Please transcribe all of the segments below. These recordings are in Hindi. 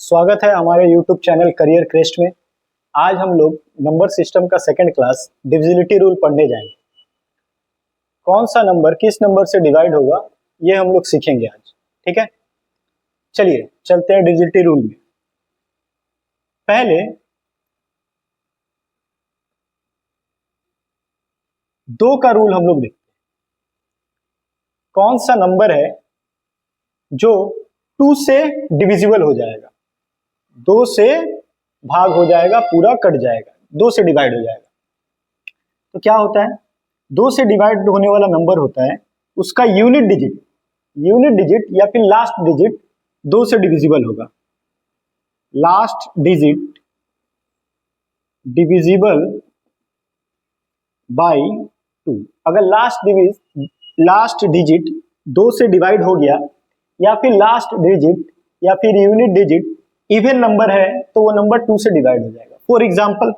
स्वागत है हमारे YouTube चैनल करियर क्रेस्ट में। आज हम लोग नंबर सिस्टम का सेकंड क्लास डिविजिबिलिटी रूल पढ़ने जाएंगे। कौन सा नंबर किस नंबर से डिवाइड होगा ये हम लोग सीखेंगे आज। ठीक है, चलिए चलते हैं डिविजिबिलिटी रूल में। पहले दो का रूल हम लोग देखते हैं। कौन सा नंबर है जो 2 से डिविजिबल हो जाएगा, 2 से भाग हो जाएगा, पूरा कट जाएगा, 2 से डिवाइड हो जाएगा। तो क्या होता है, 2 से डिवाइड होने वाला नंबर होता है उसका यूनिट डिजिट या फिर लास्ट डिजिट 2 से डिविजिबल होगा। Last digit divisible by 2। अगर लास्ट डिजिट 2 से डिवाइड हो गया या फिर लास्ट डिजिट या फिर यूनिट डिजिट इवन नंबर है तो वो नंबर 2 से डिवाइड हो जाएगा। फॉर एग्जांपल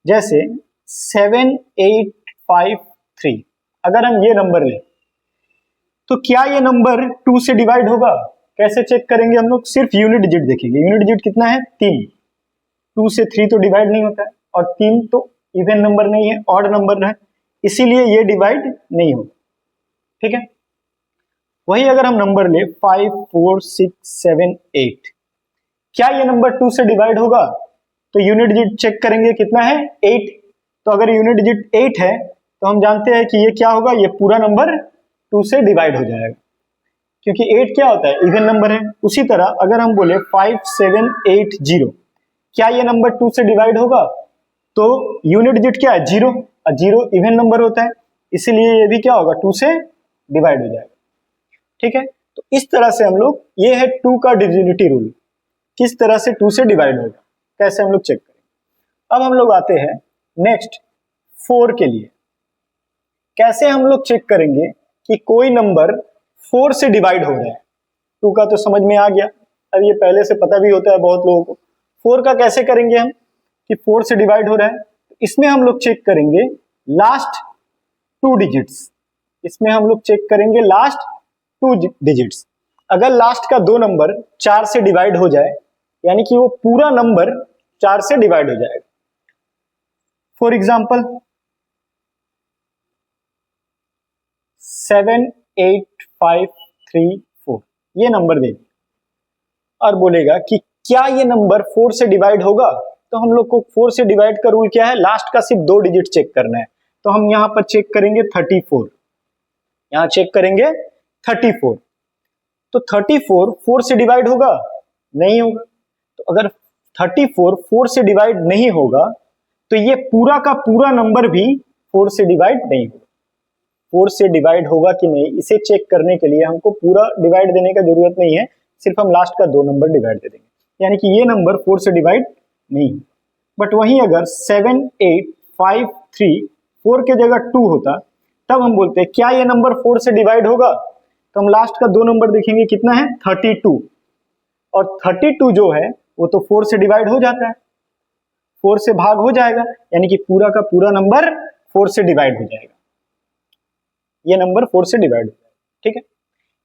जैसे 7853, अगर हम ये नंबर लें तो क्या ये नंबर 2 से डिवाइड होगा? कैसे चेक करेंगे हम लोग? सिर्फ यूनिट डिजिट देखेंगे। यूनिट डिजिट कितना है? 3। 2 से 3 तो डिवाइड नहीं होता है और 3 तो इवन नंबर नहीं है, ऑड नंबर है, इसीलिए ये डिवाइड नहीं होगा। ठीक है, वही अगर हम नंबर ले 54678, क्या ये नंबर 2 से डिवाइड होगा? तो यूनिट डिजिट चेक करेंगे, कितना है? 8। तो अगर यूनिट डिजिट 8 है तो हम जानते हैं कि ये क्या होगा, ये पूरा नंबर 2 से डिवाइड हो जाएगा, क्योंकि 8 क्या होता है? इवन नंबर है। उसी तरह अगर हम बोले 5780, क्या ये नंबर 2 से डिवाइड होगा? तो यूनिट डिजिट क्या है? 0, और 0 इवन नंबर होता है, इसीलिए ये भी क्या होगा? 2 से डिवाइड हो जाएगा। ठीक है, तो इस तरह से हम लोग, ये है 2 का डिविजिबिलिटी रूल, किस तरह से 2 से डिवाइड होगा, कैसे हम लोग चेक करेंगे। अब हम लोग आते हैं नेक्स्ट 4 के लिए। कैसे हम लोग चेक करेंगे कि कोई नंबर 4 से डिवाइड हो रहा है? 2 का तो समझ में आ गया, अब ये पहले से पता भी होता है बहुत लोगों को। 4 का कैसे करेंगे हम कि 4 से डिवाइड हो रहा है? इसमें हम लोग चेक करेंगे लास्ट 2 डिजिट्स। इसमें हम लोग चेक करेंगे लास्ट 2 डिजिट्स। अगर लास्ट का 2 नंबर 4 से डिवाइड हो जाए, यानी कि वो पूरा नंबर 4 से डिवाइड हो जाएगा। फॉर एग्जाम्पल 78534, ये नंबर दे दिया और बोलेगा कि क्या ये नंबर 4 से डिवाइड होगा? तो हम लोग को 4 से डिवाइड का रूल क्या है? लास्ट का सिर्फ 2 डिजिट चेक करना है। तो हम यहां पर चेक करेंगे 34, यहां चेक करेंगे 34। तो 34 4 से डिवाइड होगा? नहीं होगा। तो अगर 34 4 से डिवाइड नहीं होगा तो ये पूरा का पूरा नंबर भी 4 से डिवाइड नहीं होगा। 4 से डिवाइड होगा कि नहीं, इसे चेक करने के लिए हमको पूरा डिवाइड देने का जरूरत नहीं है, सिर्फ हम लास्ट का 2 नंबर डिवाइड दे देंगे, यानी कि ये नंबर 4 से डिवाइड नहीं होगा। बट वहीं अगर 7853 4 के जगह 2 होता, तब हम बोलते हैं क्या ये नंबर 4 से डिवाइड होगा? तो हम लास्ट का 2 नंबर देखेंगे, कितना है? 32, और 32 जो है वो तो 4 से डिवाइड हो जाता है, 4 से भाग हो जाएगा, यानी कि पूरा का पूरा नंबर 4 से डिवाइड हो जाएगा, ये नंबर 4 से डिवाइड हो जाएगा। ठीक है,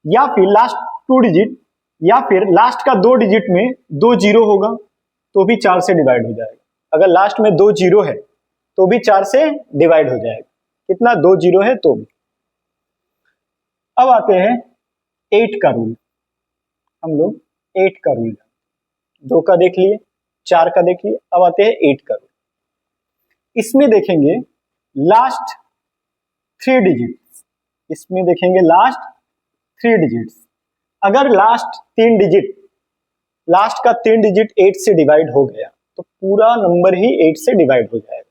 या फिर लास्ट 2 डिजिट या फिर लास्ट का 2 डिजिट में 2 जीरो होगा तो भी 4 से डिवाइड हो जाएगा। अगर लास्ट में 2 जीरो है तो भी 4 से डिवाइड हो जाएगा। कितना? 2 जीरो है तो भी। अब आते हैं 8 का रूल। हम लोग 8 का रूल, 2 का देख लिए, 4 का देख लिए, अब आते हैं 8 का रूल। इसमें देखेंगे लास्ट 3 डिजिट्स, इसमें देखेंगे लास्ट 3 डिजिट्स। अगर लास्ट 3 डिजिट, लास्ट का 3 डिजिट 8 से डिवाइड हो गया तो पूरा नंबर ही 8 से डिवाइड हो जाएगा।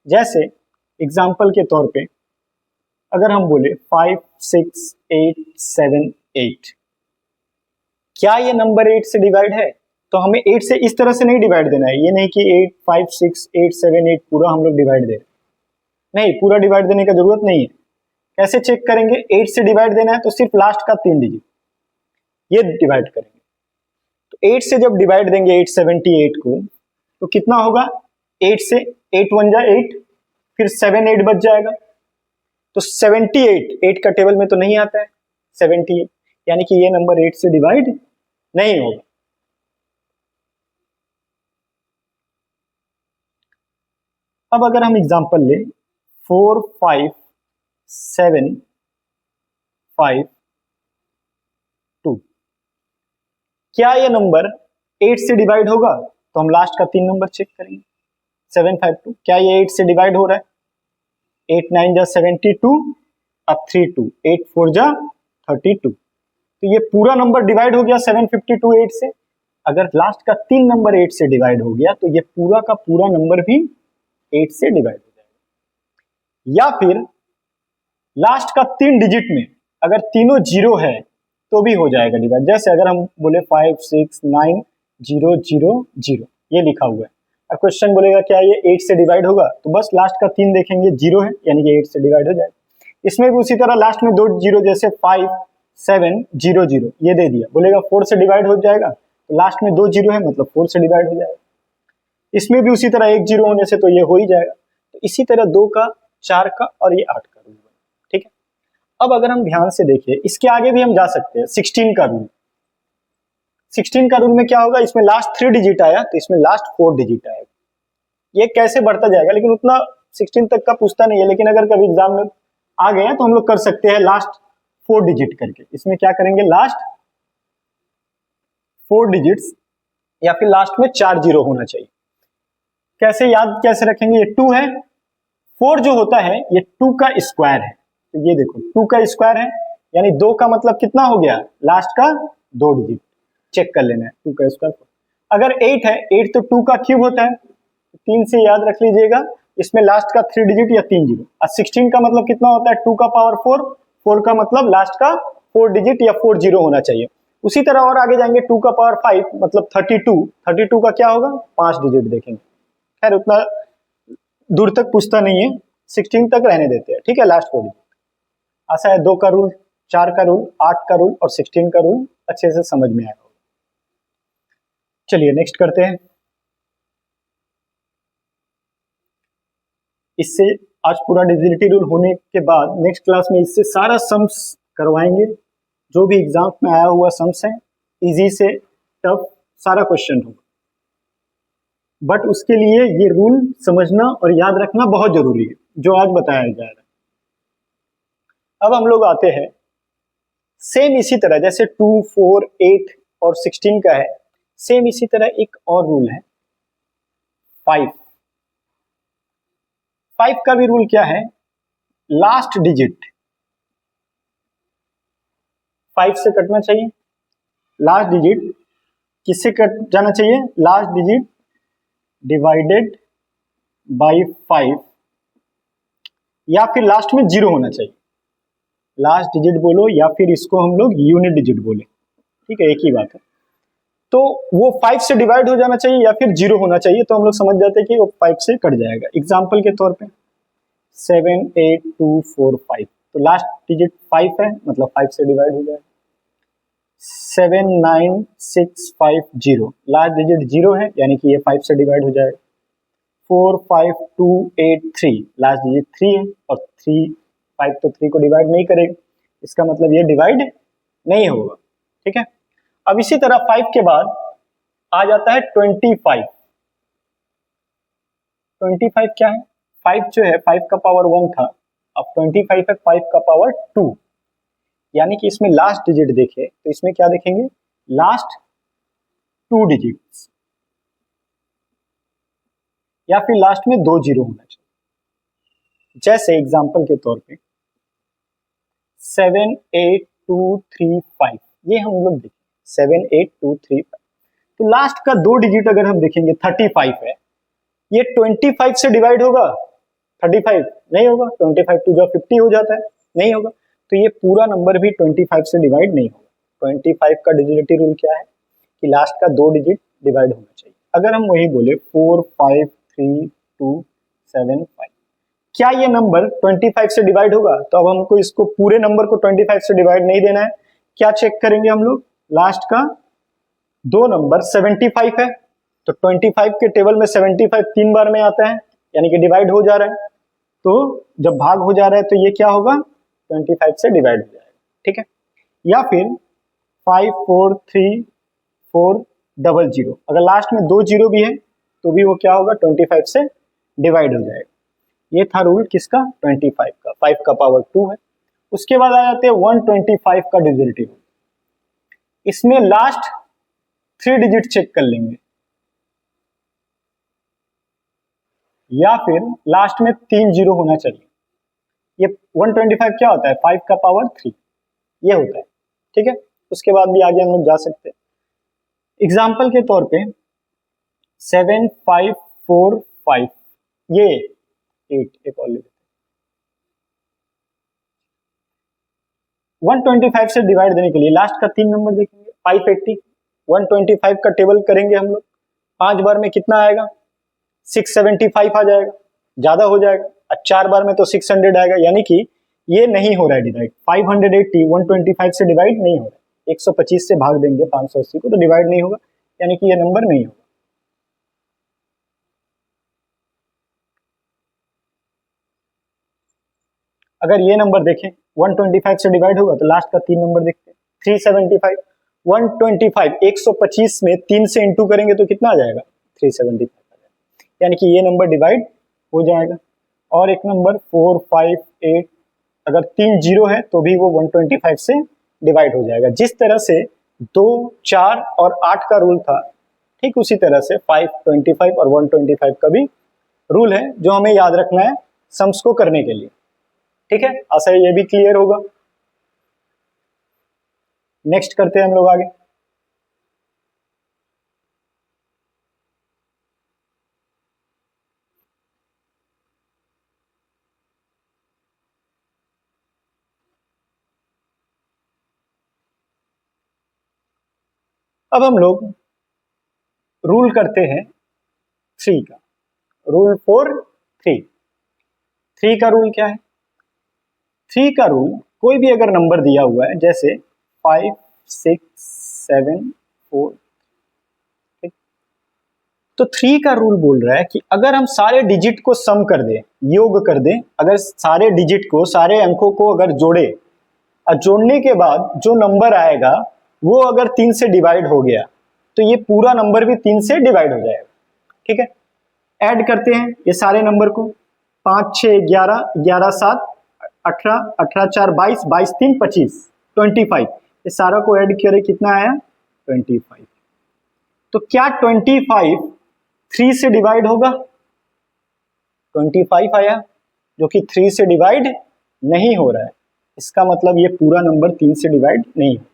जैसे एग्जाम्पल के तौर पे अगर हम बोले 56878, क्या ये नंबर 8 से डिवाइड है? तो हमें 8 से इस तरह से नहीं डिवाइड देना है, ये नहीं कि 856878 पूरा हम लोग डिवाइड दे रहे, नहीं, पूरा डिवाइड देने का जरूरत नहीं है। कैसे चेक करेंगे? 8 से डिवाइड देना है तो सिर्फ लास्ट का 3 डिजिट ये डिवाइड करेंगे। तो 8 से जब डिवाइड देंगे 878 को तो कितना होगा? 8 से 8 1 जा 8, फिर 7 8 बच जाएगा, तो 78 8 का टेबल में तो नहीं आता है 78, यानी कि ये नंबर 8 से डिवाइड नहीं होगा। अब अगर हम एग्जांपल ले 4 5 7 5 2, क्या ये नंबर 8 से डिवाइड होगा? तो हम लास्ट का 3 नंबर चेक करेंगे। 7 5 2, क्या ये 8 से डिवाइड हो रहा है? 8 9 जा 72, अब 3 2, 8 4 जा 32, तो ये पूरा नंबर डिवाइड हो गया 752 8 से। अगर लास्ट का 3 नंबर 8 से डिवाइड हो गया तो ये पूरा का पूरा नंबर भी 8 से डिवाइड हो जाएगा। या फिर लास्ट का 3 डिजिट में अगर तीनों जीरो है तो भी हो जाएगा डिवाइड। जैसे अगर हम बोले 5 6 9 0 0 0, ये लिखा हुआ है। अब क्वेश्चन बोलेगा क्या ये 8 से डिवाइड होगा? तो बस लास्ट का 3 देखेंगे, जीरो है, यानी कि 8 से डिवाइड हो जाएगा। इसमें भी उसी तरह लास्ट में 2 जीरो, जैसे 5 7 0 0, ये दे दिया, बोलेगा 4 से डिवाइड हो जाएगा, तो लास्ट में 2 जीरो है मतलब 4 से डिवाइड हो जाएगा। इसमें भी उसी तरह 1 जीरो होने से तो ये हो ही जाएगा। तो इसी तरह 2 का, 4 का और ये 8 का रूल। ठीक है, अब अगर हम ध्यान से देखें, इसके आगे भी हम जा सकते हैं। 16 का रूल, 16 का रूल में क्या होगा? इसमें लास्ट 3 डिजिट आया तो इसमें लास्ट 4 डिजिट आएगा। ये कैसे बढ़ता जाएगा, लेकिन उतना 16 तक का पूछता नहीं है, लेकिन अगर कभी एग्जाम में आ गया तो हम लोग कर सकते हैं लास्ट 4 डिजिट करके। इसमें क्या करेंगे? लास्ट 4 डिजिट्स या फिर लास्ट में 4 जीरो होना चाहिए। कैसे याद कैसे रखेंगे? ये 2 है, 4 जो होता है ये 2 का स्क्वायर है, तो ये देखो 2 का स्क्वायर है, यानी 2 का मतलब कितना हो गया? लास्ट का 2 डिजिट चेक कर लेना है, 2 का स्क्वायर। अगर 8 है, 8 तो 2 का क्यूब होता है, 3 से याद रख लीजिएगा, इसमें लास्ट का 3 डिजिट या 3 जीरो। और 16 का मतलब कितना होता है? 2 का पावर 4, 4 का मतलब लास्ट का 4 डिजिट या 4 जीरो होना चाहिए। उसी तरह और आगे जाएंगे, 2 का पावर 5 मतलब 32, 32 का क्या होगा? 5 डिजिट देखेंगे। खैर उतना दूर तक पूछता नहीं है, 16 तक रहने देते हैं। ठीक है, लास्ट 4 डिजिट। आशा है 2 का रूल, 4 का रूल, 8 का रूल और 16 का रूल अच्छे से समझ में आया होगा। चलिए नेक्स्ट करते हैं। इससे आज पूरा डिविजिबिलिटी रूल होने के बाद नेक्स्ट क्लास में इससे सारा सम्स करवाएंगे, जो भी एग्जाम में आया हुआ सम्स है, इजी से टफ सारा क्वेश्चन होगा। बट उसके लिए ये रूल समझना और याद रखना बहुत जरूरी है, जो आज बताया जा रहा है। अब हम लोग आते हैं सेम इसी तरह, जैसे 2 4 8 और 16 का है, सेम इसी तरह एक और रूल है 5। 5 का भी रूल क्या है? लास्ट डिजिट 5 से कटना चाहिए। लास्ट डिजिट किससे कट जाना चाहिए? लास्ट डिजिट डिवाइडेड बाय 5, या फिर लास्ट में जीरो होना चाहिए। लास्ट डिजिट बोलो या फिर इसको हम लोग यूनिट डिजिट बोले, ठीक है, एक ही बात है। तो वो 5 से डिवाइड हो जाना चाहिए या फिर जीरो होना चाहिए, तो हम लोग समझ जाते हैं कि वो 5 से कट जाएगा। एग्जाम्पल के तौर पे 7 8 2 4 5, तो लास्ट डिजिट 5 है मतलब 5 से डिवाइड हो जाएगा। 7 9 6 5 0, लास्ट डिजिट 0 है, यानी कि ये 5 से डिवाइड हो जाएगा। 4 5 2 8 3, लास्ट डिजिट 3 है और 3 5 तो 3 को डिवाइड नहीं करेगा, इसका मतलब ये डिवाइड नहीं होगा। ठीक है, अब इसी तरह 5 के बाद आ जाता है 25। 25 क्या है? 5 जो है 5 का पावर 1 था, अब 25 है 5 का पावर 2, यानी कि इसमें लास्ट डिजिट देखे तो इसमें क्या देखेंगे? लास्ट 2 डिजिट्स या फिर लास्ट में 2 जीरो होना चाहिए। जैसे एग्जांपल के तौर पे 7 8 2 3 5, ये हम लोग देखें 7 8 2 3 5, तो लास्ट का 2 डिजिट अगर हम देखेंगे 35 है, ये 25 से डिवाइड होगा? 35 नहीं होगा, 25 टू जो 50 हो जाता है, नहीं होगा, तो ये पूरा नंबर भी 25 से डिवाइड नहीं होगा। 25 का डिविजिबिलिटी रूल क्या है कि लास्ट का 2 डिजिट डिवाइड होना चाहिए। अगर हम वही बोले 4 5 3 2 7 5, क्या ये नंबर 25 से डिवाइड होगा? तो अब हमको इसको पूरे नंबर को 25 से डिवाइड नहीं देना है, क्या चेक करेंगे हम लोग? लास्ट का 2 नंबर 75 है, तो 25 के टेबल में 75 3 बार में आता है, यानी कि डिवाइड हो जा रहा है, तो जब भाग हो जा रहा है तो ये क्या होगा? 25 से डिवाइड हो जाएगा। ठीक है, या फिर 5 4 3 2400। अगर लास्ट में 2 जीरो भी है तो भी वो क्या होगा, 25 से डिवाइड हो जाएगा। ये था रूल किसका, 25 का, 5 का पावर 2 है। उसके बाद आ जाते हैं 125 का डिजिटिव। इसमें लास्ट 3 डिजिट चेक कर लेंगे, या फिर लास्ट में 3 जीरो होना चाहिए। ये 125 क्या होता है, 5 का पावर 3 ये होता है, ठीक है। उसके बाद भी आगे हम लोग जा सकते हैं। एग्जाम्पल के तौर पे 7545, ये 8 एक और ले लेते हैं। 125 से डिवाइड देने के लिए लास्ट का 3 नंबर देखेंगे, 580। 125 का टेबल करेंगे हम लोग, 5 बार में कितना आएगा, 675 आ जाएगा, ज्यादा हो जाएगा। और 4 बार में तो 600 आएगा, यानी कि ये नहीं हो रहा है डिवाइड। 580 125 से डिवाइड नहीं हो रहा है। 125 से भाग देंगे 580 को तो डिवाइड नहीं होगा, यानी कि ये नंबर नहीं होगा। अगर ये नंबर देखें 125 से डिवाइड होगा तो लास्ट का 3 नंबर देखते हैं, 375। 125 125 में 3 से इंटू करेंगे तो कितना आ जाएगा, 375 आ जाएगा, यानी कि ये नंबर डिवाइड हो जाएगा। और एक नंबर 458, अगर 3 जीरो है तो भी वो 125 से डिवाइड हो जाएगा। जिस तरह से 2, 4 और 8 का रूल था, ठीक उसी तरह से 5, 25 और 125 का भी रूल है, जो हमें याद रखना है सम्स को करने के लिए, ठीक है। आशा है ये भी क्लियर होगा। नेक्स्ट करते हैं हम लोग आगे। अब हम लोग रूल करते हैं 3 का, रूल 4 3। 3 का रूल क्या है, 3 का रूल कोई भी अगर नंबर दिया हुआ है, जैसे 5 6 7 4, ठीक, तो 3 का रूल बोल रहा है कि अगर हम सारे डिजिट को सम कर दें, योग कर दें, अगर सारे डिजिट को, सारे अंकों को अगर जोड़े और जोड़ने के बाद जो नंबर आएगा वो अगर 3 से डिवाइड हो गया तो ये पूरा नंबर भी 3 से डिवाइड हो जाएगा, ठीक है। ऐड करते हैं ये सारे नंबर को, 5 6 11, 11 7 18, 18 4 22, 22 3 25, 25, ये सारा को ऐड करें कितना आया, 25। तो क्या 25 3 से डिवाइड होगा, 25 आया, जो कि 3 से डिवाइड नहीं हो रहा है। इसका मतलब ये पूरा नंबर 3 से डिवाइड नहीं हो,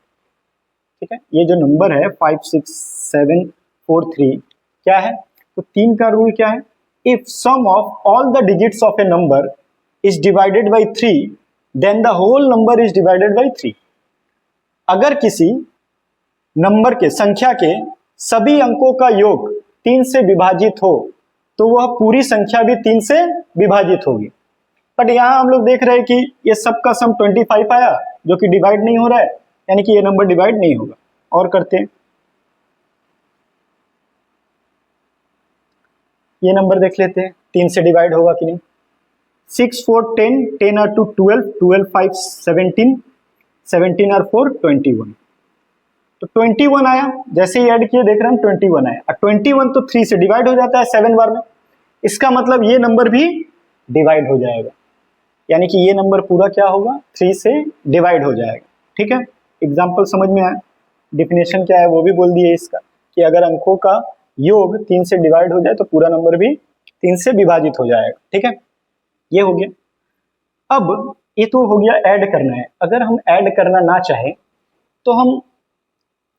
ठीक है। ये जो नंबर है 5 6 7 4 3 क्या है, तो 3 का रूल क्या है, if sum of all the digits of a number is divided by 3 then the whole number is divided by 3। अगर किसी नंबर के, संख्या के सभी अंकों का योग 3 से विभाजित हो तो वह पूरी संख्या भी 3 से विभाजित होगी। बट यहाँ हम लोग देख रहे हैं कि ये सबका सम 25 आया, जो कि डिवाइड नहीं हो रहा है, यानी कि ये नंबर डिवाइड नहीं होगा। और करते हैं, ये नंबर देख लेते हैं 3 से डिवाइड होगा कि नहीं। 6 4 10, 10 और 2 12, 12 5 17, 17 और 4 21, तो 21 आया। जैसे ही ऐड किए देख रहे हैं 21 आया। और 21 तो 3 से डिवाइड हो जाता है 7 बार में, इसका मतलब ये नंबर भी डिवाइड हो जाएगा, यानी कि ये नंबर पूरा क्या होगा, 3 से डिवाइड हो जाएगा, ठीक है। एग्जाम्पल समझ में आया, डिफिनेशन क्या है वो भी बोल दिए इसका, कि अगर अंकों का योग 3 से डिवाइड हो जाए तो पूरा नंबर भी 3 से विभाजित हो जाएगा, ठीक है। ये हो गया। अब ये तो हो गया ऐड करना है। अगर हम ऐड करना ना चाहें तो हम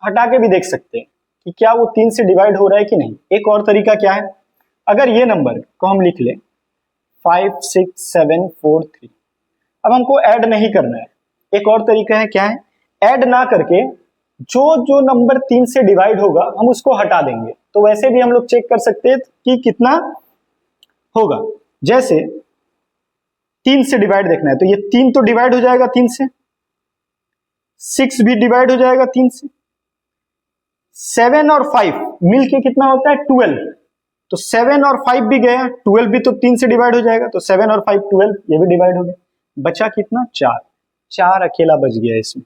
हटा के भी देख सकते हैं कि क्या वो 3 से डिवाइड हो रहा है कि नहीं। एक और तरीका क्या है, अगर ये नंबर को हम लिख लें 5 6 7 4 3, अब हमको ऐड नहीं करना है। एक और तरीका है, क्या है, ऐड ना करके जो जो नंबर 3 से डिवाइड होगा हम उसको हटा देंगे, तो वैसे भी हम लोग चेक कर सकते हैं कि कितना होगा। जैसे 3 से डिवाइड देखना है तो ये 3 तो डिवाइड हो जाएगा 3 से, 6 भी डिवाइड हो जाएगा 3 से, 7 और 5 मिलके कितना होता है 12, तो 7 और 5 भी गया, 12 भी तो 3 से डिवाइड हो जाएगा, तो 7 और 5 12, ये भी डिवाइड हो गया। बचा कितना, 4, 4 अकेला बच गया इसमें,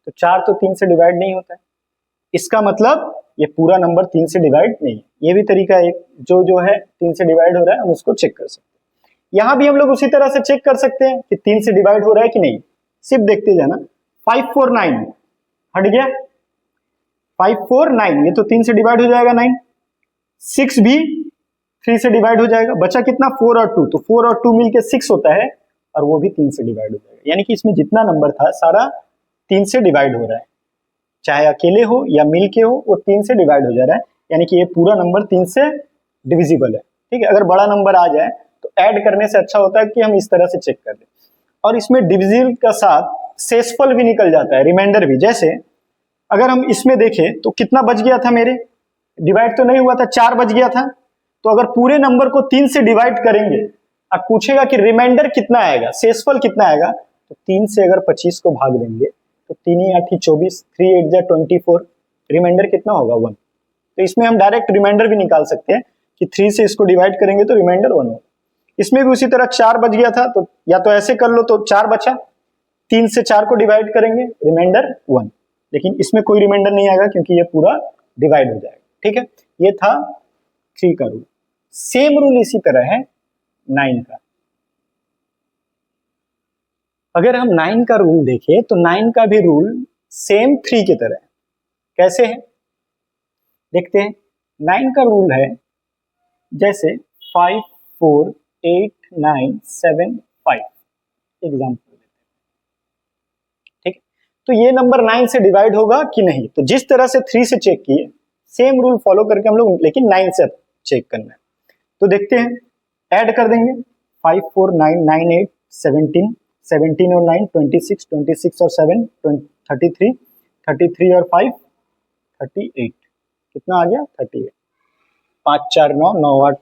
तो 4 तो 3 से डिवाइड नहीं होता है, इसका मतलब ये पूरा नंबर 3 से डिवाइड नहीं है। ये भी तरीका है जो है 3 से डिवाइड हो रहा है, हम उसको चेक कर सकते हैं। यहां भी हम लोग उसी तरह से चेक कर सकते हैं कि 3 से डिवाइड हो रहा है कि नहीं, सिर्फ देखते जाना। 549 हट गया, 549 ये तो 3 से डिवाइड हो जाएगा 9, 6 भी 3 से डिवाइड हो जाएगा, बचा कितना 4 और 2, तो 4 और 2 मिलके 6 होता है और वो भी 3 से डिवाइड हो जाएगा। यानी कि इसमें जितना नंबर था सारा 3 से डिवाइड हो रहा है, चाहे अकेले हो या मिल के हो, वो 3 से डिवाइड हो जा रहा है। यानी कि ये पूरा नंबर 3 से डिविजिबल है। ठीक है, अगर बड़ा नंबर आ जाए तो ऐड करने से अच्छा होता है कि हम इस तरह से चेक कर लें। और इसमें डिविजिबल का साथ शेषफल भी निकल जाता है, रिमाइंडर भी। जैसे अगर हम इसमें देखें तो कितना बच गया था, मेरे डिवाइड तो नहीं हुआ था, 4 बच गया था। तो अगर पूरे नंबर को 3 से डिवाइड करेंगे, अब पूछेगा कि रिमाइंडर कितना आएगा, शेषफल कितना आएगा, तो 3 से अगर 25 को भाग देंगे तो 3 8 24, 3 8 जा 24, रिमाइंडर कितना होगा 1। तो इसमें हम डायरेक्ट रिमाइंडर भी निकाल सकते हैं कि 3 से इसको डिवाइड करेंगे तो रिमाइंडर 1 होगा। इसमें भी उसी तरह 4 बच गया था, तो या तो ऐसे कर लो तो 4 बचा, 3 से 4 को डिवाइड करेंगे, रिमाइंडर 1। लेकिन इसमें कोई रिमाइंडर नहीं आएगा क्योंकि ये पूरा डिवाइड हो जाएगा। ठीक है, ये था 3 का रूल। सेम रूल इसी तरह है 9 का। अगर हम 9 का रूल देखें तो 9 का भी रूल सेम 3 की तरह है। कैसे है देखते हैं। 9 का रूल है जैसे 5 4 8 9 7 5, एग्जाम्पल। ठीक, तो ये नंबर 9 से डिवाइड होगा कि नहीं, तो जिस तरह से 3 से चेक किए सेम रूल फॉलो करके हम लोग, लेकिन 9 से चेक करना है। तो देखते हैं, ऐड कर देंगे 5 4 9 9 8 17, 17 और 9 26, 26 और 7 33, 33 और 5 38, कितना आ गया 38, 5 4 9 9 8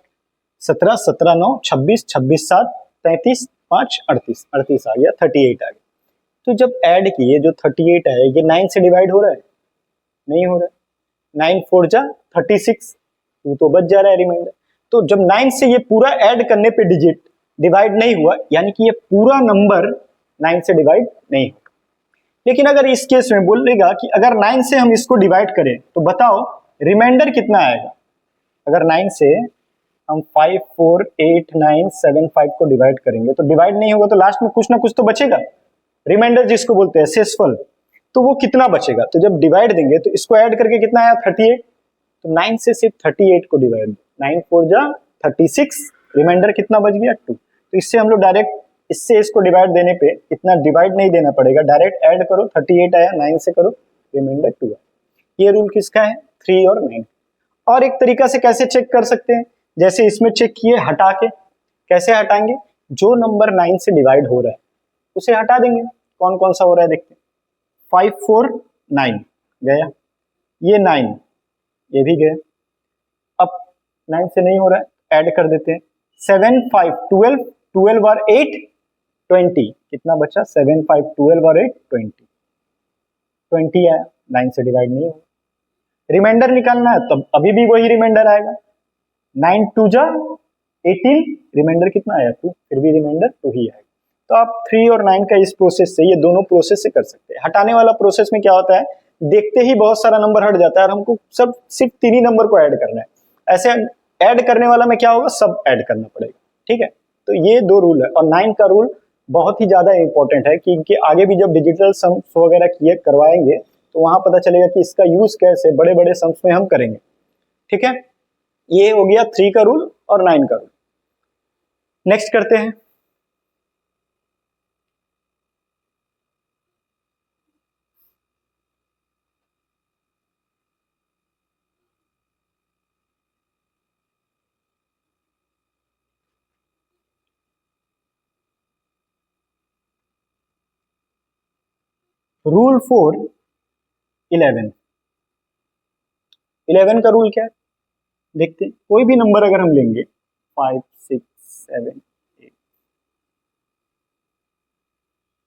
17, 17 9 26, 26 7 33, 5 38, 38 आ गया, 38 आ गया। तो जब ऐड किए जो 38 आया, ये 9 से डिवाइड हो रहा है, नहीं हो रहा है। 9 4 जा 36, तो बच जा रहा है रिमाइंडर। तो जब 9 से ये पूरा ऐड करने पे डिजिट डिवाइड नहीं हुआ, यानी कि ये पूरा नंबर 9 से डिवाइड नहीं होगा। लेकिन अगर इस केस में बोलेगा कि अगर 9 से हम इसको डिवाइड करें तो बताओ रिमाइंडर कितना आएगा। अगर 9 से हम 5 4 8 9 7 5 को डिवाइड करेंगे तो डिवाइड नहीं होगा, तो लास्ट में कुछ ना कुछ तो बचेगा, रिमाइंडर जिसको बोलते हैं शेषफल। तो वो कितना बचेगा, तो जब डिवाइड देंगे तो इसको ऐड करके कितना आया 38, तो 9 से सिर्फ 38 को डिवाइड, 9 4 जा 36, रिमाइंडर कितना बच गया 2। तो इससे हम लोग डायरेक्ट इससे इसको डिवाइड देने पे इतना डिवाइड नहीं देना पड़ेगा, डायरेक्ट ऐड करो, 38 आया, 9 से करो, रिमाइंडर 2 आया। ये रूल किसका है, 3 और 9। और एक तरीका से कैसे चेक कर सकते हैं, जैसे इसमें चेक किए हटा के, कैसे हटाएंगे, जो नंबर 9 से डिवाइड हो रहा है उसे हटा देंगे। कौन कौन सा हो रहा है देखते हैं। 5 4 9 गया, ये 9 ये भी गया। अब 9 से नहीं हो रहा है, ऐड कर देते हैं, 7 5 12, 12 और 8 20, कितना बचा 7 5 12 और 8 20, 20 आया, 9 से डिवाइड नहीं होगा। रिमाइंडर निकालना है तब अभी भी वही रिमाइंडर आएगा, 9 2 जा 18, रिमाइंडर कितना आया 2, फिर भी रिमाइंडर 2 ही आएगा। तो आप 3 और 9 का इस प्रोसेस से, ये दोनों प्रोसेस से कर सकते हैं। हटाने वाला प्रोसेस में क्या होता है, देखते ही बहुत सारा नंबर हट जाता है और हमको सब सिर्फ 3 ही नंबर को ऐड करना है। ऐसे ऐड करने वाला में क्या होगा, सब ऐड करना पड़ेगा। ठीक है, तो ये 2 रूल है। और 9 का रूल बहुत ही ज्यादा इंपॉर्टेंट है कि इनके आगे भी जब डिजिटल सम्स वगैरह किए करवाएंगे तो वहां पता चलेगा कि इसका यूज कैसे बड़े बड़े सम्स में हम करेंगे। ठीक है, ये हो गया 3 का रूल और 9 का रूल। नेक्स्ट करते हैं। रूल 4 11। 11 का रूल क्या है देखते हैं। कोई भी नंबर अगर हम लेंगे 5 6 7 8,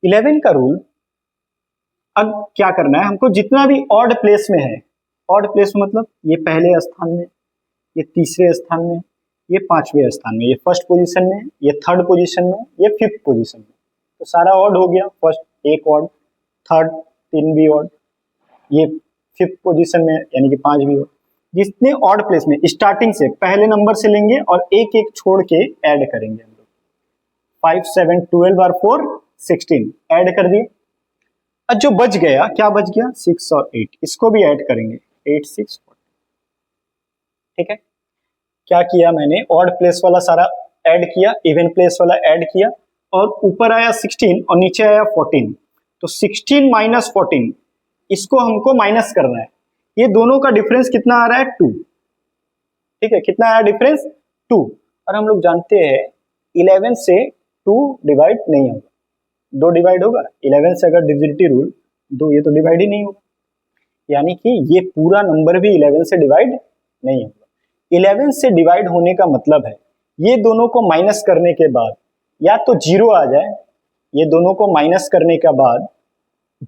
11 का रूल, अब क्या करना है हमको, जितना भी ऑड प्लेस में है, ऑड प्लेस मतलब ये पहले स्थान में, ये तीसरे स्थान में, ये 5वें स्थान में, ये फर्स्ट पोजीशन में, ये थर्ड पोजीशन में, ये 5th पोजीशन में, तो सारा ऑड हो गया। फर्स्ट एक ऑड, थर्ड 3 भी ऑड, ये 5th पोजीशन में, यानी कि 5 भी हो। जितने ऑड प्लेस में स्टार्टिंग से पहले नंबर से लेंगे और एक एक छोड़ के ऐड करेंगे हम लोग। 5 7 12 और 4 16 ऐड कर दिए। अब जो बच गया, क्या बच गया, 6 और 8, इसको भी ऐड करेंगे, 8 6 4। ठीक है, क्या किया मैंने, ऑड प्लेस वाला सारा ऐड किया, इवन प्लेस वाला ऐड किया, और ऊपर आया 16 और नीचे आया 14। तो 16 माइनस 14, इसको हमको माइनस करना है। ये दोनों का डिफरेंस कितना आ रहा है, 2। ठीक है, कितना आया डिफरेंस, 2। और हम लोग जानते हैं 11 से 2 डिवाइड नहीं होगा, 2 डिवाइड होगा। 11 से अगर डिविजिबिलिटी रूल 2, ये तो डिवाइड ही नहीं होगा, यानी कि ये पूरा नंबर भी 11 से डिवाइड नहीं होगा। 11 से डिवाइड होने का मतलब है ये दोनों को माइनस करने के बाद या तो 0 आ जाए, ये दोनों को माइनस करने के बाद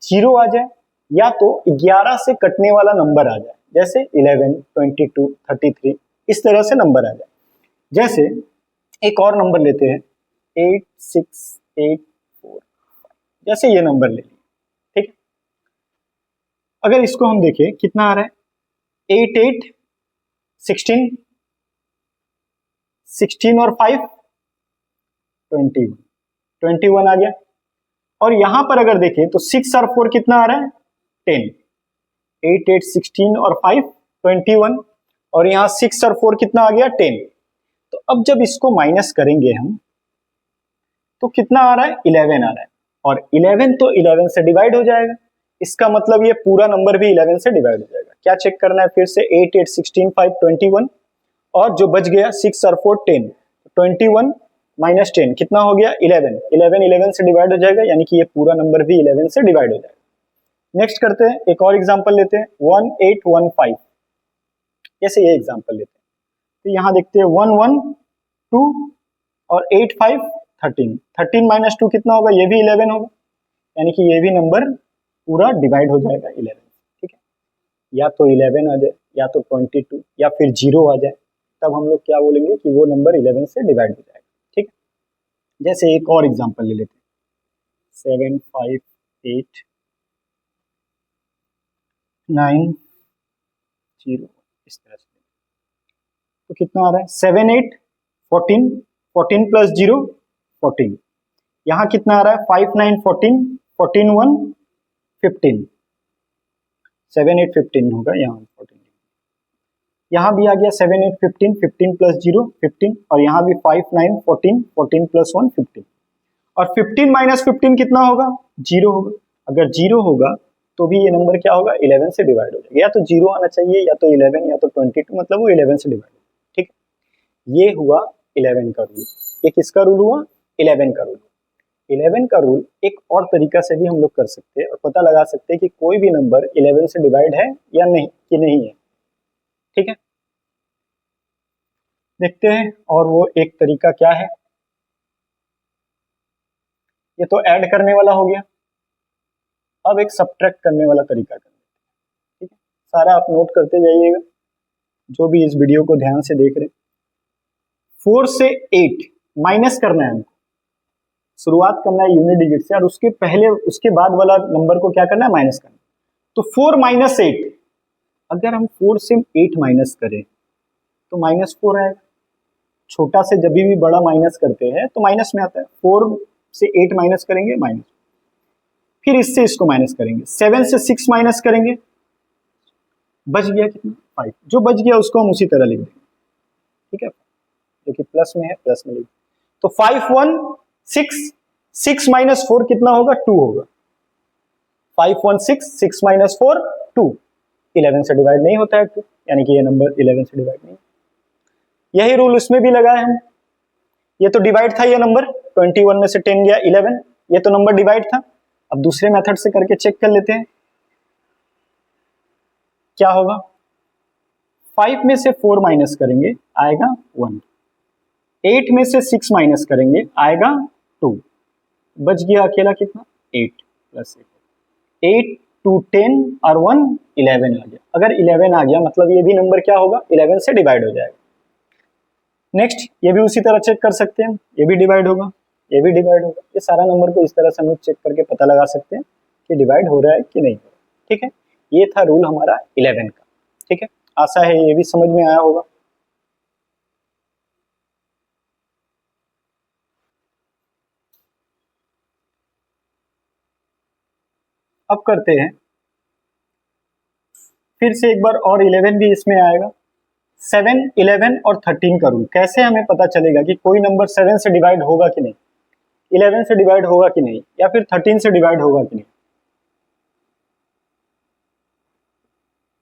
0 आ जाए, या तो 11 से कटने वाला नंबर आ जाए, जैसे 11 22 33, इस तरह से नंबर आ जाए। जैसे एक और नंबर लेते हैं 8 6 8 4, जैसे ये नंबर ले लिया। ठीक है, अगर इसको हम देखें कितना आ रहा है, 8 8 16, 16 और 5 21, 21 आ गया। और यहां पर अगर देखें तो 6 और 4 कितना आ रहा है, 10। 8 8 16 और 5 21, और यहां 6 और 4 कितना आ गया, 10। तो अब जब इसको माइनस करेंगे हम तो कितना आ रहा है, 11 आ रहा है, और 11 तो 11 से डिवाइड हो जाएगा, इसका मतलब ये पूरा नंबर भी 11 से डिवाइड हो जाएगा। क्या चेक करना है फिर से, 8 8 16 5 21, और जो बच गया 6 और 4 10, 21 माइनस 10 कितना हो गया, 11। 11 11 से डिवाइड हो जाएगा, यानी कि ये पूरा नंबर भी 11 से डिवाइड हो जाएगा। नेक्स्ट करते हैं, एक और एग्जांपल लेते हैं, 1 8 1 5, जैसे ये एग्जांपल लेते हैं। तो यहाँ देखते हैं 1 1 2 और 8 5 13, 13 माइनस 2 कितना होगा, ये भी 11 होगा, यानी कि ये भी नंबर पूरा डिवाइड हो जाएगा 11। ठीक है, या तो 11 आ जाए, या तो 22, या फिर 0 आ जाए, तब हम लोग क्या बोलेंगे कि वो नंबर 11 से डिवाइड हो जाएगा। ठीक है, जैसे एक और एग्जांपल ले लेते हैं, 7 5 8 9 0, इस तरह से। तो कितना आ रहा है, 7 8 14, 14 प्लस 0 14, यहाँ कितना आ रहा है, 5 9 14, 14 1 15, 7 8 15 होगा, यहाँ 14, यहाँ भी आ गया 7 8 15, 15 प्लस 0 15, और यहाँ भी 5 9 14, 14 प्लस 1 15, और 15 माइनस 15 कितना होगा, 0 होगा। अगर 0 होगा तो भी ये नंबर क्या होगा, 11 से डिवाइड हो जाएगा, या तो 0 आना चाहिए, या तो 11, या तो 22, मतलब वो 11 से डिवाइड होगा। ठीक है, ये हुआ 11 का रूल। ये किसका रूल हुआ, 11 का रूल। 11 का रूल एक और तरीका से भी हम लोग कर सकते हैं और पता लगा सकते हैं कि कोई भी नंबर 11 से डिवाइड है या नहीं, कि नहीं है। ठीक है, देखते हैं, और वो एक तरीका क्या है। ये तो ऐड करने वाला हो गया, अब एक सब्ट्रैक्ट करने वाला तरीका करते हैं। ठीक है, सारा आप नोट करते जाइएगा, जो भी इस वीडियो को ध्यान से देख रहे हैं। 4 से 8 माइनस करना है हमको, शुरुआत करना है यूनिट डिजिट से, और उसके पहले उसके बाद वाला नंबर को क्या करना है, माइनस करना है। तो 4 माइनस 8, अगर हम 4 से 8 माइनस करें तो -4 आएगा। छोटा से जब भी बड़ा माइनस करते हैं तो माइनस में आता है। 4 से 8 माइनस करेंगे, माइनस, फिर इससे इसको माइनस करेंगे, 7 से 6 माइनस करेंगे, बच गया कितना, 5। जो बच गया उसको हम उसी तरह लिख देंगे। ठीक है, जो कि प्लस में है, प्लस में लिख, तो 5 1 6, 6 माइनस 4 कितना होगा, 2 होगा। 5 1 6, 6 माइनस 4 2, 11 से डिवाइड नहीं होता है 2, यानी कि ये नंबर 11 से डिवाइड नहीं। यही रूल उसमें भी लगाए हम, ये तो डिवाइड था, ये नंबर 21 में से 10 गया 11, ये तो नंबर डिवाइड था। अब दूसरे मेथड से करके चेक कर लेते हैं क्या होगा। 5 में से 4 माइनस करेंगे, आएगा 1। 8 में से 6 माइनस करेंगे, आएगा 2। बच गया अकेला कितना, 8 प्लस 8 2 10 और 1 11 आ गया। अगर 11 आ गया मतलब ये भी नंबर क्या होगा, 11 से डिवाइड हो जाएगा। नेक्स्ट, ये भी उसी तरह चेक कर सकते हैं, ये भी डिवाइड होगा, ये भी डिवाइड होगा। ये सारा नंबर को इस तरह से हम लोग चेक करके पता लगा सकते हैं कि डिवाइड हो रहा है कि नहीं हो रहा है। ठीक है, ये था रूल हमारा 11 का। ठीक है, आशा है ये भी समझ में आया होगा। अब करते हैं फिर से एक बार, और 11 भी इसमें आएगा। 7, 11 और 13 का रूल। कैसे हमें पता चलेगा कि कोई नंबर 7 से डिवाइड होगा कि नहीं, 11 से डिवाइड होगा कि नहीं, या फिर 13 से डिवाइड होगा कि नहीं?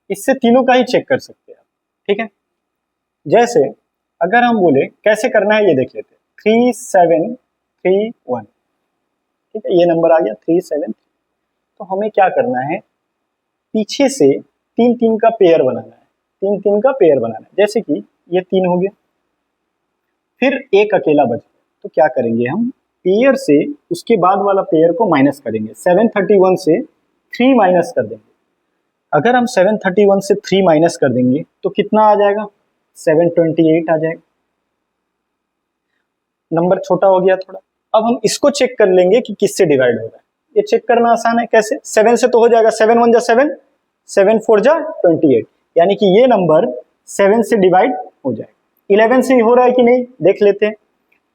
इससे तीनों का ही चेक कर सकते हैं आप। ठीक है, जैसे अगर हम बोले कैसे करना है ये देख लेते हैं। 3, 7, 3, 1। ठीक है, ये नंबर आ गया 3, 7। तो हमें क्या करना है, पीछे से 3, 3 का पेयर बनाना है। 3, 3 का पेयर बनाना है। जैसे कि ये 3 हो गया, फिर एक अकेला बच गया, तो क्या करेंगे हम, पेयर से उसके बाद वाला पेयर को माइनस करेंगे। 731 से 3 माइनस कर देंगे। अगर हम 731 से 3 माइनस कर देंगे तो कितना आ जाएगा, 728 आ जाएगा। नंबर छोटा हो गया थोड़ा। अब हम इसको चेक कर लेंगे कि किससे डिवाइड हो रहा है। ये चेक करना आसान है। कैसे, 7 से तो हो जाएगा, 7 1 जा 7, 7 4 जा 28, यानी कि ये नंबर 7 से डिवाइड हो जाएगा। 11 से हो रहा है कि नहीं देख लेते हैं।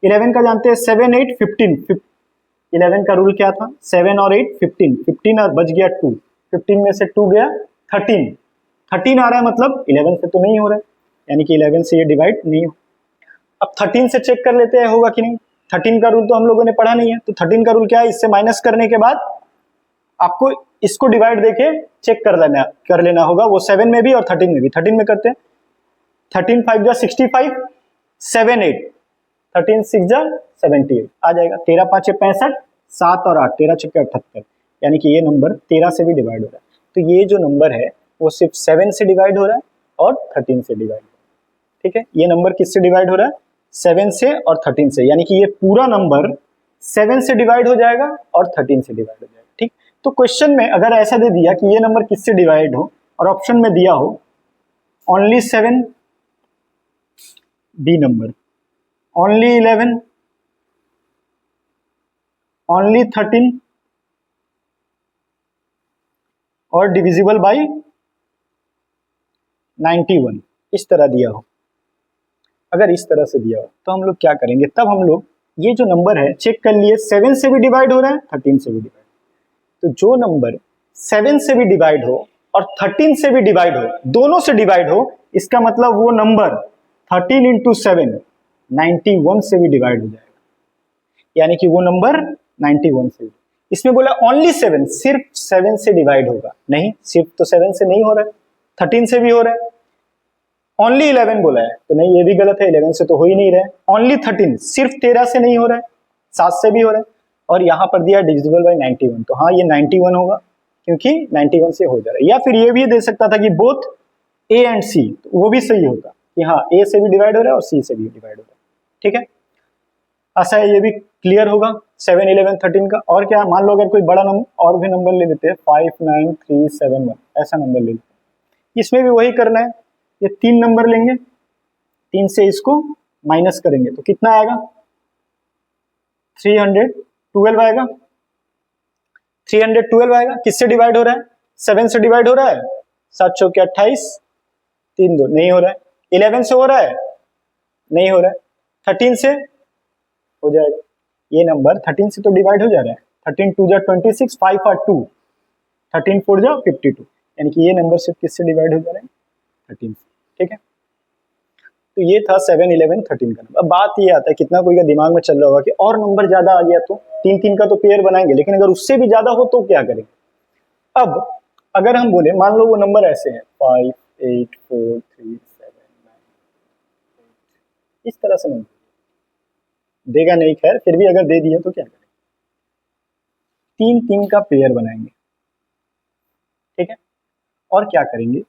11 का जानते हैं, 7 8 15। 11 का रूल क्या था, 7 और 8 15, 15 और बच गया 2, 15 में से 2 गया 13, 13 आ रहा है, मतलब 11 से तो नहीं हो रहा है, यानी कि 11 से ये डिवाइड नहीं हो। अब 13 से चेक कर लेते हैं होगा कि नहीं। 13 का रूल तो हम लोगों ने पढ़ा नहीं है, तो 13 का रूल क्या है, इससे माइनस करने के बाद आपको इसको डिवाइड देके चेक कर लेना होगा। वो 7 में भी और 13 में भी। 13 में करते हैं, 13 5 जा 65, 7 8, 13 6 जा 78 आ जाएगा। 13 5 65, 7 और 8, 13 6 78, यानी कि ये नंबर 13 से भी डिवाइड हो रहा है। तो ये जो नंबर है वो सिर्फ 7 से डिवाइड हो रहा है और 13 से डिवाइड हो रहा है। ठीक है, ये नंबर किससे डिवाइड हो रहा है, 7 से और 13 से, यानी कि ये पूरा नंबर 7 से डिवाइड हो जाएगा और 13 से डिवाइड हो जाएगा। ठीक, तो क्वेश्चन में अगर ऐसा दे दिया कि ये नंबर किससे डिवाइड हो और ऑप्शन में दिया हो only 7, B number, only 11, only 13 और डिविजिबल बाई 91, इस तरह दिया हो, अगर इस तरह से दिया हो तो हम लोग क्या करेंगे, तब हम लोग ये जो नंबर है चेक कर लिए 7 से भी डिवाइड हो रहा है, 13 से भी डिवाइड। तो जो नंबर 7 से भी डिवाइड हो और 13 से भी डिवाइड हो, दोनों से डिवाइड हो, इसका मतलब वो नंबर 13 इंटू 7 91 से भी डिवाइड हो जाएगा, यानी कि वो नंबर 91 से। इसमें बोला ओनली 7, सिर्फ 7 से डिवाइड होगा, नहीं, सिर्फ तो 7 से नहीं हो रहा है, 13 से भी हो रहा है। ओनली 11 बोला है तो नहीं, ये भी गलत है, 11 से तो हो ही नहीं रहा है। ओनली 13, सिर्फ 13 से नहीं हो रहा है, 7 से भी हो रहा है। और यहाँ पर दिया डिविजिबल बाय 91, तो हाँ ये 91 होगा, क्योंकि 91 से हो जा रहा है। या फिर ये भी दे सकता था कि बोथ ए एंड सी, तो वो भी सही होता कि हाँ ए से भी डिवाइड हो रहा है और सी से भी डिवाइड हो रहा है। ठीक है, आशा है ये भी क्लियर होगा 7 11 13 का। और क्या, मान लो अगर कोई बड़ा नंबर और भी नंबर ले लेते हैं, 5 9 3 7 1, ऐसा नंबर ले लेते हैं। इसमें भी वही करना है, ये 3 नंबर लेंगे, 3 से इसको माइनस करेंगे तो कितना आएगा, 312 आएगा। 312 आएगा, किससे डिवाइड हो रहा है, 7 से डिवाइड हो रहा है, 7 चौके 28, 3 2, नहीं हो रहा है। 11 से हो रहा है, नहीं हो रहा है। 13 से हो जाएगा, ये नंबर 13 से तो डिवाइड हो जा रहा है। 13 2 जा 26, 5 और 2, 13 4 जा 52, यानी कि ये नंबर सिर्फ किससे डिवाइड हो जा रहा है, 13 से। ठीक है, तो ये था 7 11 13 का नंबर। अब बात ये आता है, कितना कोई का दिमाग में चल रहा होगा कि और नंबर ज्यादा आ गया तो 3 3 का तो पेयर बनाएंगे, लेकिन अगर उससे भी ज्यादा हो तो क्या करेंगे। अब अगर हम बोले, मान लो वो नंबर ऐसे हैं 5 8 4 3 7 9, इस तरह से नहीं देगा, नहीं, खैर फिर भी अगर दे दिया तो क्या करेंगे, 3 3 का पेयर बनाएंगे। ठीक है, और क्या करेंगे,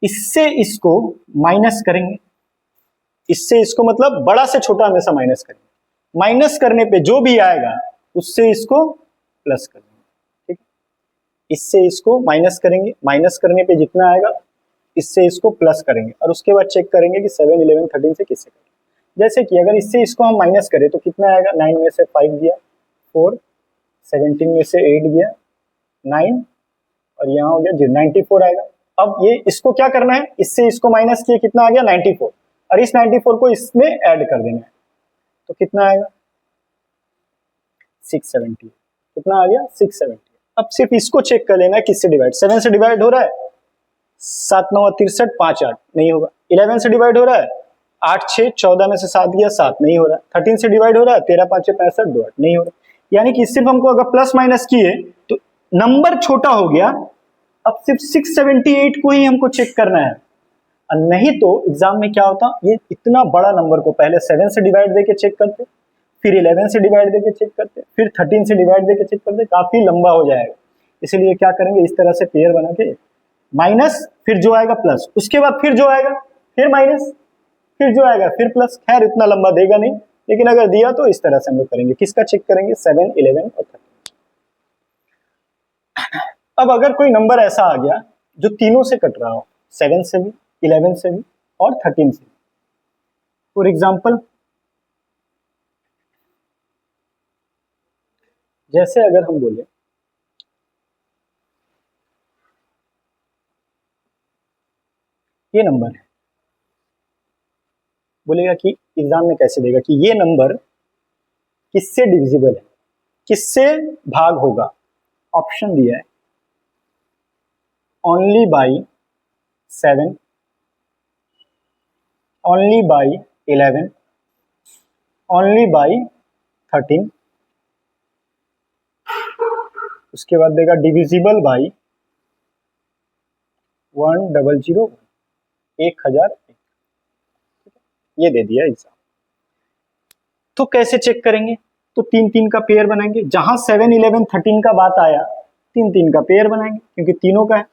इससे इसको माइनस करेंगे, इससे इसको, मतलब बड़ा से छोटा हमेशा माइनस करेंगे। माइनस करने पे जो भी आएगा उससे इसको प्लस करेंगे। ठीक, इससे इसको माइनस करेंगे, माइनस करने पे जितना आएगा इससे इसको प्लस करेंगे, और उसके बाद चेक करेंगे कि 7 11 13 से किससे करेंगे। जैसे कि अगर इससे इसको हम माइनस करें तो कितना आएगा, 9 में से 5 गया 4, 17 में से 8 गया 9, और यहाँ हो गया 94 आएगा। अब ये इसको क्या करना है, इससे इसको माइनस किए कितना आ गया 94, और इस 94 को इसमें ऐड कर देना है, तो कितना आएगा 670। कितना आ गया 670। अब सिर्फ इसको चेक कर लेना है किससे डिवाइड, 7 से डिवाइड हो रहा है, 7 9 63 5 8 नहीं होगा। 11 से डिवाइड हो रहा है, 8 6 14 में से 7 गया 7 नहीं हो रहा। 13 से डिवाइड हो रहा है, 13 5 65 2 8 नहीं हो रहा। यानी कि सिर्फ हमको अगर प्लस माइनस किए तो नंबर छोटा हो गया। अब सिर्फ 678 को ही हमको चेक करना है, और नहीं तो एग्जाम में क्या होता, ये इतना बड़ा नंबर को पहले 7 से डिवाइड देके चेक करते, फिर 11 से डिवाइड देके चेक करते, फिर 13 से डिवाइड देके चेक करते, काफी लंबा हो जाएगा। इसीलिए क्या करेंगे, इस तरह से पेयर बना के माइनस, फिर जो आएगा प्लस, उसके बाद फिर जो आएगा फिर माइनस, फिर जो आएगा फिर प्लस। खैर इतना लंबा देगा नहीं, लेकिन अगर दिया तो इस तरह से हम लोग करेंगे। किसका चेक करेंगे, 7 11 और 13। अब अगर कोई नंबर ऐसा आ गया जो तीनों से कट रहा हो, 7 से भी 11 से भी और 13 से भी, फॉर एग्जाम्पल जैसे अगर हम बोले ये नंबर है, बोलेगा कि एग्जाम में कैसे देगा कि ये नंबर किससे डिविजिबल है, किससे भाग होगा। ऑप्शन दिया है only by 7, only by 11, only by 13, उसके बाद देगा डिविजिबल बाई 1001, 1000। ये दे दिया एग्जाम। तो कैसे चेक करेंगे, तो 3 3 का पेयर बनाएंगे। जहां 7 11 13 का बात आया 3 3 का पेयर बनाएंगे, क्योंकि तीनों का है।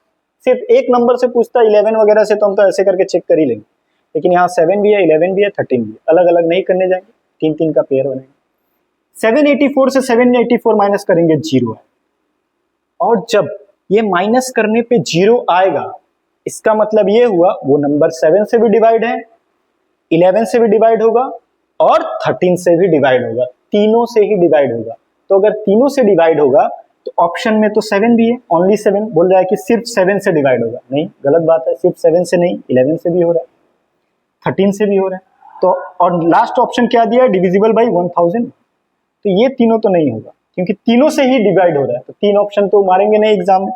सिर्फ एक नंबर से पूछता 11 वगैरह से तो हम तो ऐसे करके चेक कर ही लेंगे, लेकिन यहाँ 7 भी है 11 भी है 13 भी है, अलग अलग नहीं करने जाएंगे, 3 3 का पेयर बनाएंगे। 784 से 784 माइनस करेंगे 0 है, और जब ये माइनस करने पे 0 आएगा इसका मतलब ये हुआ वो नंबर 7 से भी डिवाइड है, 11 से भी डिवाइड होगा और 13 से भी डिवाइड होगा, तीनों से ही डिवाइड होगा। तो अगर तीनों से डिवाइड होगा तो ऑप्शन में तो 7 भी है, ओनली 7 बोल रहा है कि सिर्फ 7 से डिवाइड होगा। नहीं, गलत बात है, सिर्फ 7 से नहीं, 11 से भी हो रहा है, 13 से भी हो रहा है। तो और लास्ट ऑप्शन क्या दिया है, डिविजिबल बाई 1000। तो ये तीनों तो नहीं होगा, क्योंकि तीनों से ही डिवाइड हो रहा है, तो 3 ऑप्शन तो मारेंगे नहीं एग्जाम में।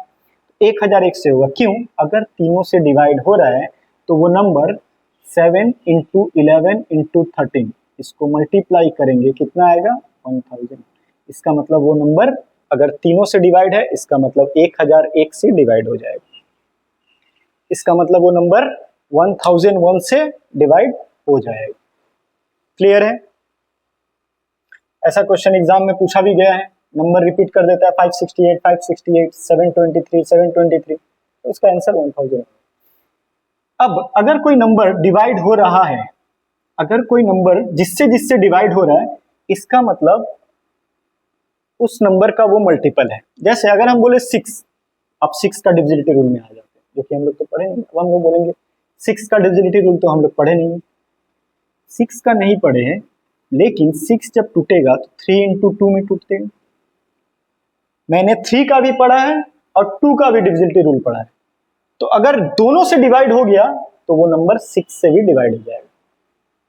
1001 से होगा, क्यों, अगर तीनों से डिवाइड हो रहा है तो वो नंबर 7 इंटू 11 इंटू 13, इसको मल्टीप्लाई करेंगे कितना आएगा 1000। इसका मतलब वो नंबर अगर तीनों से डिवाइड है, इसका मतलब 1001 से डिवाइड हो जाएगा, इसका मतलब वो नंबर 1001 से डिवाइड हो जाएगा। क्लियर है। ऐसा क्वेश्चन एग्जाम में पूछा भी गया है, नंबर रिपीट कर देता है 568 568 723 723, तो उसका आंसर 1000। अब अगर कोई नंबर डिवाइड हो रहा है, अगर कोई नंबर जिससे जिससे डिवाइड हो रहा है, इसका मतलब उस नंबर का वो मल्टीपल है। जैसे अगर हम बोले 6, अब 6 का डिविजिबिलिटी रूल में आ जाते हैं, जो कि हम लोग तो पढ़े नहीं। अब हम लोग बोलेंगे 6 का डिविजिबिलिटी रूल तो हम लोग पढ़े नहीं, 6 का नहीं पढ़े हैं, लेकिन 6 जब टूटेगा तो 3 इंटू 2 में टूटते हैं। मैंने 3 का भी पढ़ा है और 2 का भी डिविजिबिलिटी रूल पढ़ा है, तो अगर दोनों से डिवाइड हो गया तो वो नंबर 6 से भी डिवाइड हो जाएगा।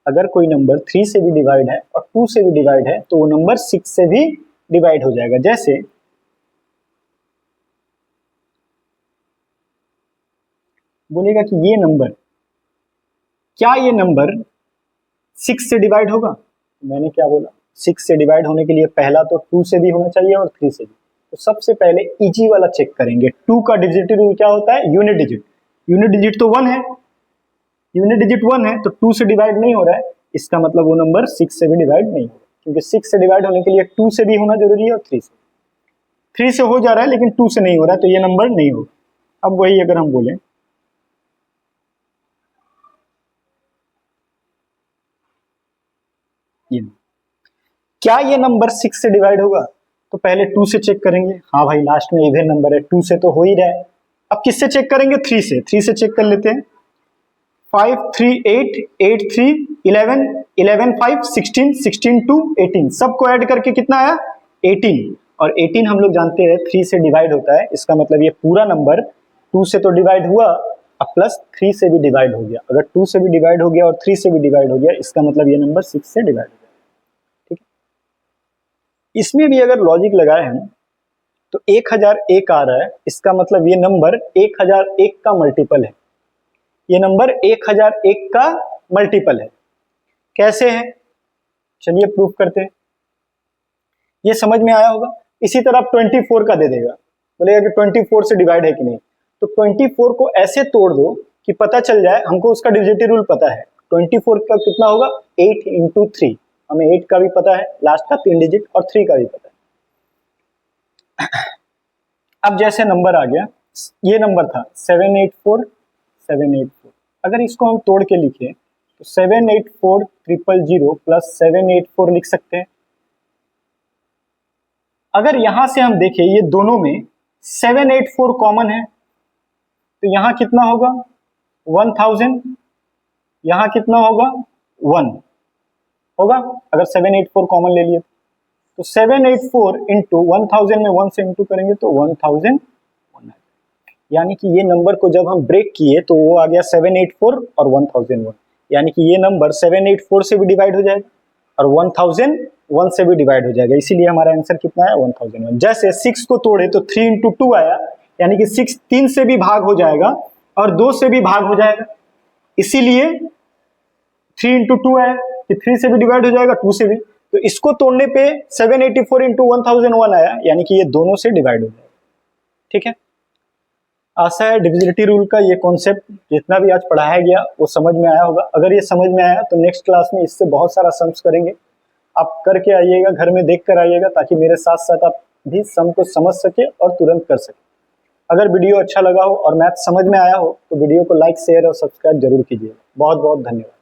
अगर कोई नंबर 3 से भी डिवाइड है और 2 से भी डिवाइड है तो वो नंबर 6 से भी डिवाइड हो जाएगा। जैसे बोलेगा कि ये नंबर, क्या ये नंबर 6 से डिवाइड होगा, मैंने क्या बोला, 6 से डिवाइड होने के लिए पहला तो 2 से भी होना चाहिए और 3 से भी। तो सबसे पहले इजी वाला चेक करेंगे। 2 का डिजिट रूल क्या होता है, यूनिट डिजिट। यूनिट डिजिट तो 1 है, यूनिट डिजिट 1 है, तो 2 से डिवाइड नहीं हो रहा है, इसका मतलब वो नंबर 6 से भी डिवाइड नहीं होगा, क्योंकि 6 से डिवाइड होने के लिए 2 से भी होना जरूरी है और 3 से। 3 से हो जा रहा है लेकिन 2 से नहीं हो रहा है, तो ये नंबर नहीं होगा। अब वही अगर हम बोले ये, क्या ये नंबर 6 से डिवाइड होगा, तो पहले 2 से चेक करेंगे। हाँ भाई, लास्ट में इवन नंबर है, 2 से तो हो ही रहा है। अब किससे चेक करेंगे, 3 से। 3 से चेक कर लेते हैं। 5 3 8 8 3 11 11 5 16 16 2 18, सबको ऐड करके कितना आया 18। और 18 हम लोग जानते हैं 3 से डिवाइड होता है, इसका मतलब ये पूरा नंबर 2 से तो डिवाइड हुआ अब प्लस 3 से भी डिवाइड हो गया। अगर 2 से भी डिवाइड हो गया और 3 से भी डिवाइड हो गया, इसका मतलब ये नंबर 6 से डिवाइड हो गया। ठीक है, इसमें भी अगर लॉजिक लगाए हम तो 1001 आ रहा है, इसका मतलब ये नंबर 1001 का मल्टीपल है। ये नंबर 1001 का मल्टीपल है। कैसे है, चलिए प्रूफ करते हैं। ये समझ में आया होगा। इसी तरह 24 का दे देगा, बोलेगा कि 24 से डिवाइड है कि नहीं, तो 24 को ऐसे तोड़ दो कि पता चल जाए, हमको उसका डिविजिबिलिटी रूल पता है। 24 का कितना होगा, 8 इंटू 3, हमें 8 का भी पता है, लास्ट का 3 डिजिट, और 3 का भी पता है। अब जैसे नंबर आ गया, ये नंबर था 784 अगर इसको हम तोड़ के लिखे तो 784,000 प्लस 784 लिख सकते हैं। अगर यहां से हम देखें ये दोनों में 784 कॉमन है, तो यहां कितना होगा 1000, यहां कितना होगा 1 होगा। अगर 784 कॉमन ले लिए तो 784 इंटू 1000 में 1 से इंटू करेंगे तो 1001, यानी कि ये नंबर को जब हम ब्रेक किए तो वो आ गया 784 और 1001, यानी कि ये नंबर 784 से भी डिवाइड हो जाएगा और 1001 से भी डिवाइड हो जाएगा। इसीलिए हमारा आंसर कितना है 1001। जैसे 6 को तोड़े तो 3 इंटू 2 आया, यानी कि 6 3 से भी भाग हो जाएगा और 2 से भी भाग हो जाएगा, इसीलिए 3 इंटू 2 आया कि 3 से भी डिवाइड हो जाएगा 2 से भी। तो इसको तोड़ने पे 784 इंटू 1001 आया, यानी कि ये दोनों से डिवाइड हो जाएगा। ठीक है, आशा है डिविजिबिलिटी रूल का ये कॉन्सेप्ट जितना भी आज पढ़ाया गया वो समझ में आया होगा। अगर ये समझ में आया तो नेक्स्ट क्लास में इससे बहुत सारा सम्स करेंगे। आप करके आइएगा, घर में देख कर आइएगा, ताकि मेरे साथ साथ आप भी सम को समझ सके और तुरंत कर सके। अगर वीडियो अच्छा लगा हो और मैथ समझ में आया हो तो वीडियो को लाइक, शेयर और सब्सक्राइब जरूर कीजिएगा। बहुत बहुत धन्यवाद।